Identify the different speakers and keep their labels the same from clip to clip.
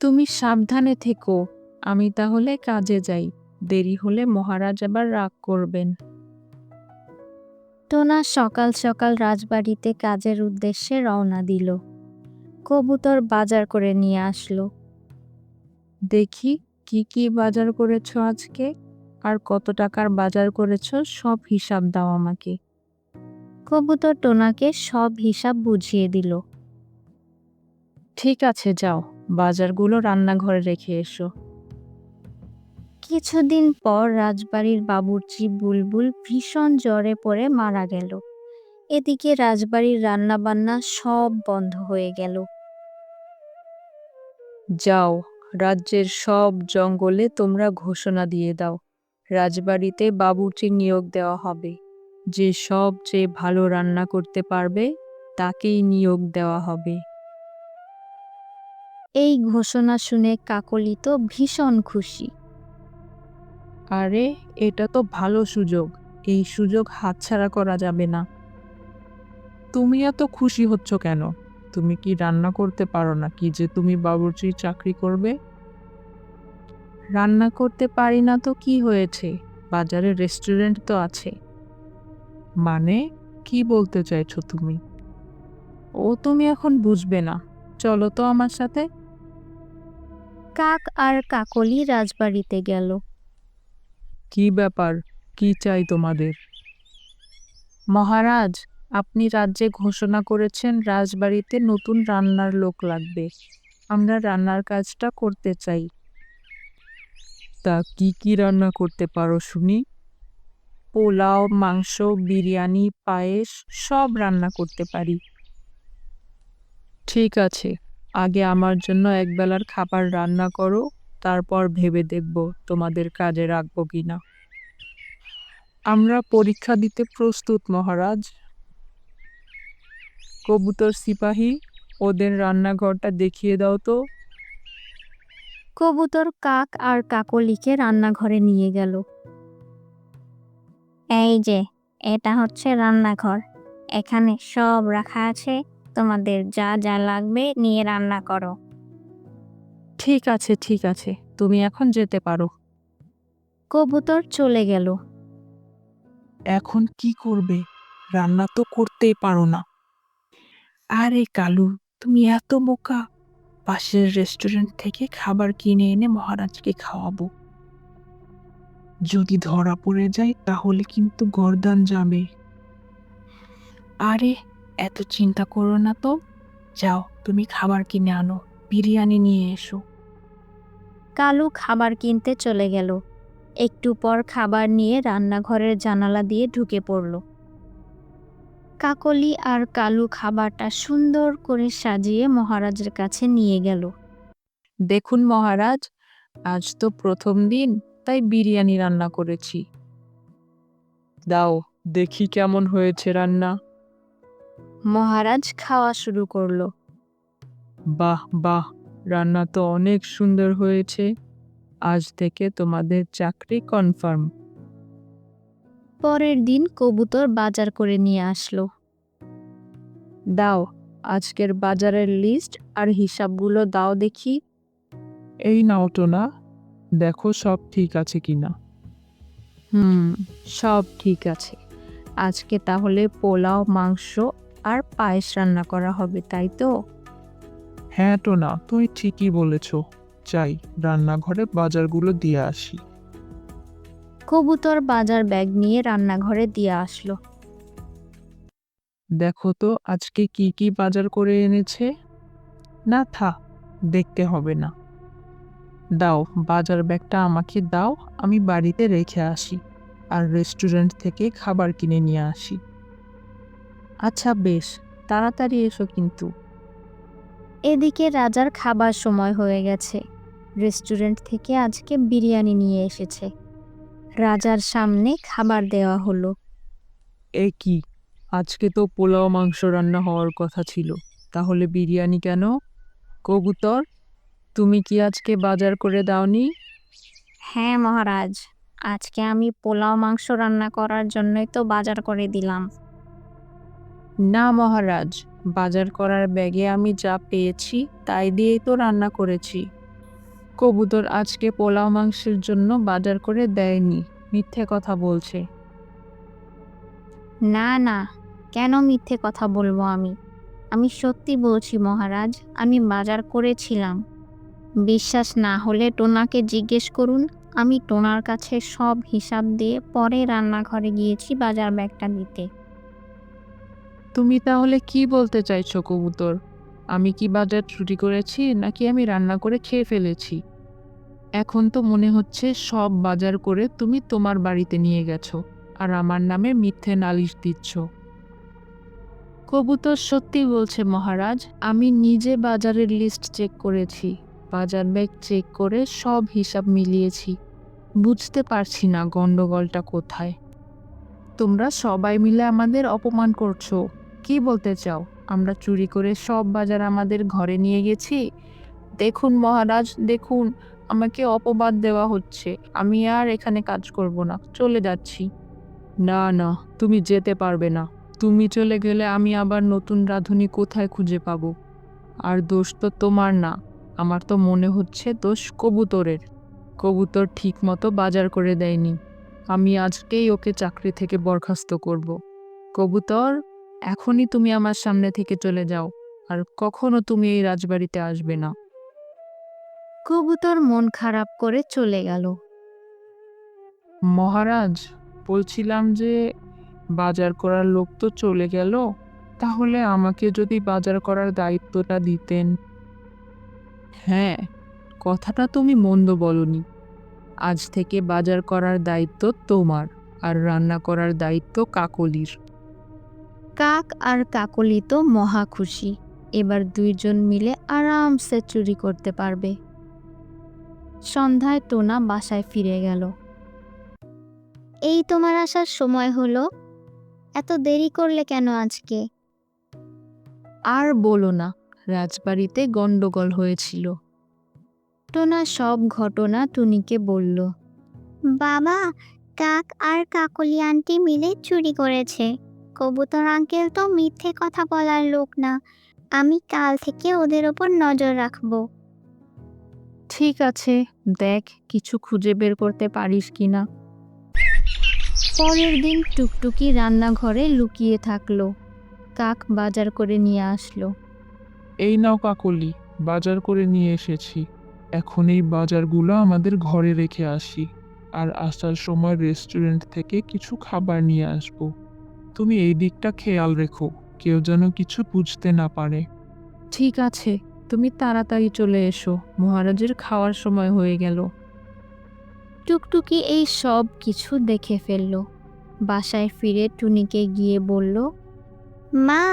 Speaker 1: তুমি সাবধানে থেকো। আমি তাহলে কাজে যাই। দেরি হলে মহারাজ আবার রাগ করবেন।
Speaker 2: টোনা সকাল সকাল রাজবাড়িতে কাজের উদ্দেশ্যে রওনা দিল। কবুতর বাজার করে নিয়ে আসলো।
Speaker 1: দেখি কি কি বাজার করেছো আজকে, আর কত টাকার বাজার করেছো সব হিসাব দাও আমাকে।
Speaker 2: কবুতর টোনাকে সব হিসাব বুঝিয়ে দিল।
Speaker 1: ঠিক আছে, যাও, বাজারগুলো রান্নাঘরে রেখে এসো।
Speaker 2: কিছুদিন পর রাজবাড়ির বাবুর্চি বুলবুল ভীষণ জ্বরে পড়ে মারা গেল। এদিকে রাজবাড়ির রান্নাবান্না সব বন্ধ হয়ে গেল।
Speaker 1: যাও, রাজ্যের সব জঙ্গলে তোমরা ঘোষণা দিয়ে দাও, রাজবাড়িতে বাবুর্চির নিয়োগ দেওয়া হবে। যে সবচেয়ে ভালো রান্না করতে পারবে তাকেই নিয়োগ দেওয়া হবে।
Speaker 2: এই ঘোষণা শুনে কাকলি তো ভীষণ খুশি।
Speaker 1: আরে, এটা তো ভালো সুযোগ, এই সুযোগ হাতছাড়া করা যাবে না। তুমি এত খুশি হচ্ছ কেন? তুমি কি রান্না করতে পারো না কি যে তুমি বাবুর্চির চাকরি করবে? রান্না করতে পারি না তো কি হয়েছে, বাজারে রেস্টুরেন্ট তো আছে। মানে, কি বলতে চাইছো তুমি? ও তুমি এখন বুঝবে না, চলো তো আমার সাথে।
Speaker 2: কাক আর কাকলি রাজবাড়িতে গেল।
Speaker 1: কি ব্যাপার, কি চাই তোমাদের? মহারাজ, আপনি রাজ্যে ঘোষণা করেছেন রাজবাড়িতে নতুন রান্নার লোক লাগবে। আমরা রান্নার কাজটা করতে চাই। তা কি কি রান্না করতে পারো শুনি? পোলাও, মাংস, বিরিয়ানি, পায়েস সব রান্না করতে পারি। ঠিক আছে, আগে আমার জন্য একবেলার খাবার রান্না করো, তারপর ভেবে দেখব তোমাদের কাজে রাখবো কিনা। আমরা পরীক্ষা দিতে প্রস্তুত মহারাজ। কবুতর সিপাহী, ওদের রান্নাঘরটা দেখিয়ে দাও তো।
Speaker 2: কবুতর কাক আর কাকলিকে রান্নাঘরে নিয়ে গেল। এই যে, এটা হচ্ছে রান্নাঘর। এখানে সব রাখা আছে, তোমাদের যা যা লাগবে নিয়ে রান্না করো।
Speaker 1: ঠিক আছে, ঠিক আছে, তুমি এখন যেতে পারো।
Speaker 2: কবুতর চলে গেল।
Speaker 1: এখন কি করবে? রান্না তো করতেই পারো না। আরে কালু, তুমি এত বোকা! পাশের রেস্টুরেন্ট থেকে খাবার কিনে এনে মহারাজকে খাওয়াবো। যদি ধরা পড়ে যায় তাহলে কিন্তু গর্দান যাবে। আরে, এত চিন্তা করো না তো। যাও, তুমি খাবার কিনে আনো, বিরিয়ানি নিয়ে এসো।
Speaker 2: কালু খাবার কিনতে চলে গেল। একটু পর খাবার নিয়ে রান্নাঘরের জানালা দিয়ে ঢুকে পড়ল। কাকলি আর কালু খাবারটা সুন্দর করে সাজিয়ে মহারাজের কাছে নিয়ে গেল।
Speaker 1: দেখুন মহারাজ, আজ তো প্রথম দিন, তাই বিরিয়ানি রান্না করেছি। দাও, দেখি কেমন হয়েছে রান্না।
Speaker 2: মহারাজ খাওয়া শুরু করলো।
Speaker 1: বাহ বাহ, রান্না তো অনেক সুন্দর হয়েছে। আজ থেকে তোমাদের চাকরি কনফার্ম।
Speaker 2: পরের দিন কবুতর বাজার করে নিয়ে আসলো।
Speaker 1: দাও, আজকের বাজারের লিস্ট আর হিসাবগুলো দাও দেখি। এই নাও টোনা, দেখো সব ঠিক আছে কিনা। সব ঠিক আছে। আজকে তাহলে পোলাও, মাংস আর পায়েস রান্না করা হবে, তাই তো?
Speaker 3: হ্যাঁ টোনা, তুই ঠিকই বলেছ। চাই রান্নাঘরে বাজারগুলো দিয়ে আসি।
Speaker 2: কবুতর বাজার ব্যাগ নিয়ে রান্নাঘরে দিয়ে আসলো।
Speaker 3: দেখো তো আজকে কি কি বাজার করে এনেছে। না থাক, দেখতে হবে না। দাও, বাজার ব্যাগটা আমাকে দাও, আমি বাড়িতে রেখে আসি আর রেস্টুরেন্ট থেকে খাবার কিনে নিয়ে আসি।
Speaker 1: আচ্ছা বেশ, তাড়াতাড়ি এসো কিন্তু।
Speaker 2: এদিকে রাজার খাবার সময় হয়ে গেছে। রেস্টুরেন্ট থেকে আজকে বিরিয়ানি নিয়ে এসেছে। রাজার সামনে খাবার দেওয়া হলো।
Speaker 1: এ কি, আজকে তো পোলাও মাংস রান্না হওয়ার কথা ছিল, তাহলে বিরিয়ানি কেন? কবুতর, তুমি কি আজকে বাজার করে দাওনি?
Speaker 2: হ্যাঁ মহারাজ, আজকে আমি পোলাও মাংস রান্না করার জন্যই তো বাজার করে দিলাম।
Speaker 1: না মহারাজ, বাজার করার ব্যাগে আমি যা পেয়েছি তাই দিয়েই তো রান্না করেছি। কবুতর আজকে পোলাও মাংসের জন্য বাজার করে দেয়নি, মিথ্যে কথা বলছে।
Speaker 2: না না, কেন মিথ্যে কথা বলবো আমি? আমি সত্যি বলছি মহারাজ, আমি বাজার করেছিলাম। বিশ্বাস না হলে টোনাকে জিজ্ঞেস করুন। আমি টোনার কাছে সব হিসাব দিয়ে পরে রান্নাঘরে গিয়েছি বাজার ব্যাগটা দিতে।
Speaker 1: তুমি তাহলে কি বলতে চাইছো কবুতর? আমি কি বাজার চুরি করেছি নাকি আমি রান্না করে খেয়ে ফেলেছি? এখন তো মনে হচ্ছে সব বাজার করে তুমি তোমার বাড়িতে নিয়ে গেছো আর আমার নামে মিথ্যে নালিশ দিচ্ছ। কবুতর সত্যি বলছে মহারাজ, আমি নিজে বাজারের লিস্ট চেক করেছি, বাজার ব্যাগ চেক করে সব হিসাব মিলিয়েছি। বুঝতে পারছি না গন্ডগোলটা কোথায়। তোমরা সবাই মিলে আমাদের অপমান করছো। কি বলতে চাও আমরা চুরি করে সব বাজার আমাদের ঘরে নিয়ে গেছি? দেখুন মহারাজ, দেখুন, আমাকে অপবাদ দেওয়া হচ্ছে। আমি আর এখানে কাজ করব না, চলে যাচ্ছি। না না, তুমি যেতে পারবে না। তুমি চলে গেলে আমি আবার নতুন রাঁধুনি কোথায় খুঁজে পাবো? আর দোষ তো তোমার না, আমার তো মনে হচ্ছে দোষ কবুতরের। কবুতর ঠিক মতো বাজার করে দেয়নি। আমি আজকেই ওকে চাকরি থেকে বরখাস্ত করব। কবুতর, এখনই তুমি আমার সামনে থেকে চলে যাও, আর কখনো তুমি এই রাজবাড়িতে আসবে না।
Speaker 2: কবুতর মন খারাপ করে চলে গেল।
Speaker 3: মহারাজ, বলছিলাম যে বাজার করার লোক তো চলে গেল, তাহলে আমাকে যদি বাজার করার দায়িত্বটা দিতেন।
Speaker 1: হ্যাঁ, কথাটা তুমি মন্দ বলনি। আজ থেকে বাজার করার দায়িত্ব তোমার, আর রান্না করার দায়িত্ব কাকলির।
Speaker 2: কাক আর কাকলি তো মহা খুশি। এবার দুইজন মিলে আরামসে চুরি করতে পারবে। সন্ধ্যায় টোনা বাসায় ফিরে গেল। এই তোমার আসার সময় হলো, এত দেরি করলে কেন আজকে?
Speaker 1: আর বলো না, রাজবাড়িতে গন্ডগোল হয়েছিল।
Speaker 2: টোনা সব ঘটনা টুনিকে বলল। বাবা, কাক আর কাকলি আন্টি মিলে চুরি করেছে। কবুতর আঙ্কেল তো মিথ্যে কথা বলার লোক না। আমি কাল থেকে ওদের ওপর নজর রাখবো।
Speaker 1: ঠিক আছে, দেখ কিছু খুঁজে বের করতে পারিস কিনা।
Speaker 2: পরের দিন টুকটুকি রান্নাঘরে লুকিয়ে থাকলো। কাক বাজার করে নিয়ে আসলো।
Speaker 3: এই নাও কাকলি, বাজার করে নিয়ে এসেছি। এখন এই বাজারগুলো আমাদের ঘরে রেখে আসি, আর আসার সময় রেস্টুরেন্ট থেকে কিছু খাবার নিয়ে আসব। তুমি এই দিকটা খেয়াল রেখো, কেউ যেন কিছু বুঝতে না পারে।
Speaker 1: ঠিক আছে, তুমি তাড়াতাড়ি চলে এসো, মহারাজের খাওয়ার সময় হয়ে গেল।
Speaker 2: টুকটুকি এই সব কিছু দেখে ফেলল। বাসায় ফিরে টুনিকে গিয়ে বলল, মা,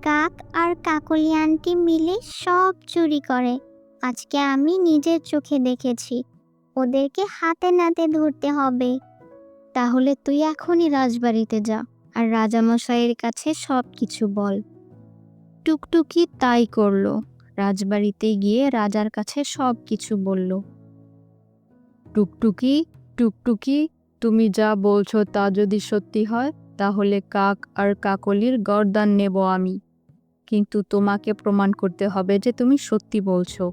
Speaker 2: কাক আর কাকলি আন্টি মিলে সব চুরি করে। আজকে আমি নিজের চোখে দেখেছি। ওদেরকে হাতে নাতে ধরতে হবে। তাহলে তুই এখনই রাজবাড়িতে যা, আর রাজামশাইয়ের কাছে সব কিছু বল। টুকটুকি তাই করলো। রাজবাড়িতে গিয়ে রাজার কাছে সব কিছু বলল।
Speaker 1: টুকটুকি, টুকটুকি, তুমি যা বলছো তা যদি সত্যি হয়, তাহলে কাক আর কাকলির গর্দান নেব আমি। কিন্তু তোমাকে প্রমাণ করতে হবে যে তুমি সত্যি বলছো।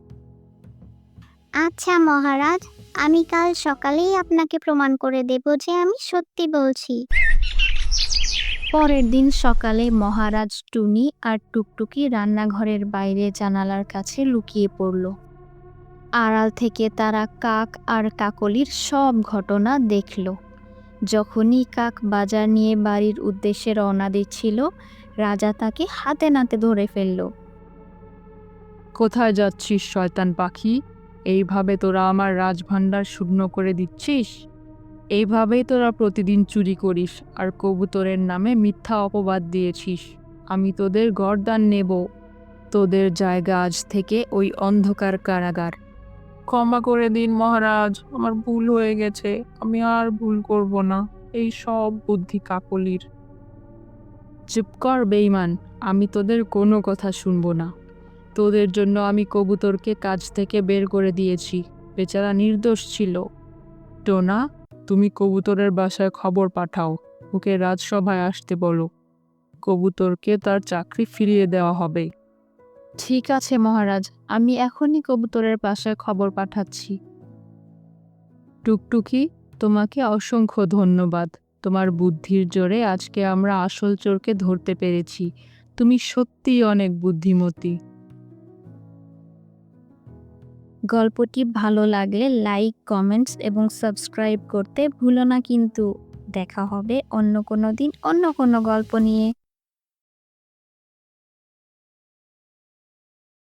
Speaker 2: আচ্ছা মহারাজ, আমি কাল সকালেই আপনাকে প্রমাণ করে দেব যে আমি সত্যি বলছি। পরের দিন সকালে মহারাজ টুনি আর টুকটুকি রান্নাঘরের বাইরে জানালার কাছে লুকিয়ে পড়ল। আড়াল থেকে তারা কাক আর কাকলির সব ঘটনা দেখল। যখনই কাক বাজার নিয়ে বাড়ির উদ্দেশ্যে রওনা দিচ্ছিল, রাজা তাকে হাতে নাতে ধরে ফেলল।
Speaker 1: কোথায় যাচ্ছিস শয়তান পাখি? এইভাবে তোরা আমার রাজভাণ্ডার শূন্য করে দিচ্ছিস? এইভাবেই তোরা প্রতিদিন চুরি করিস আর কবুতরের নামে মিথ্যা অপবাদ দিয়েছিস। আমি তোদের গর্দান নেব। তোদের জায়গা আজ থেকে ওই অন্ধকার কারাগার।
Speaker 3: ক্ষমা করে দিন মহারাজ, আমার ভুল হয়ে গেছে, আমি আর ভুল করব না। এই সব বুদ্ধি কাকলির।
Speaker 1: চুপ কর বেঈমান, আমি তোদের কোনো কথা শুনবো না। তোদের জন্য আমি কবুতরকে কাজ থেকে বের করে দিয়েছি, বেচারা নির্দোষ ছিল। টোনা, তুমি কবুতরের বাসায় খবর পাঠাও, ওকে রাজসভায় আসতে বলো। কবুতরকে তার চাকরি ফিরিয়ে দেওয়া হবে। ঠিক আছে মহারাজ, আমি এখনই কবুতরের বাসায় খবর পাঠাচ্ছি। টুকটুকি, তোমাকে অসংখ্য ধন্যবাদ। তোমার বুদ্ধির জোরে আজকে আমরা আসল চোরকে ধরতে পেরেছি। তুমি সত্যিই অনেক বুদ্ধিমতী।
Speaker 2: গল্পটি ভালো লাগলে লাইক, কমেন্টস এবং সাবস্ক্রাইব করতে ভুলো না কিন্তু। দেখা হবে অন্য কোনো দিন অন্য কোনো গল্প নিয়ে।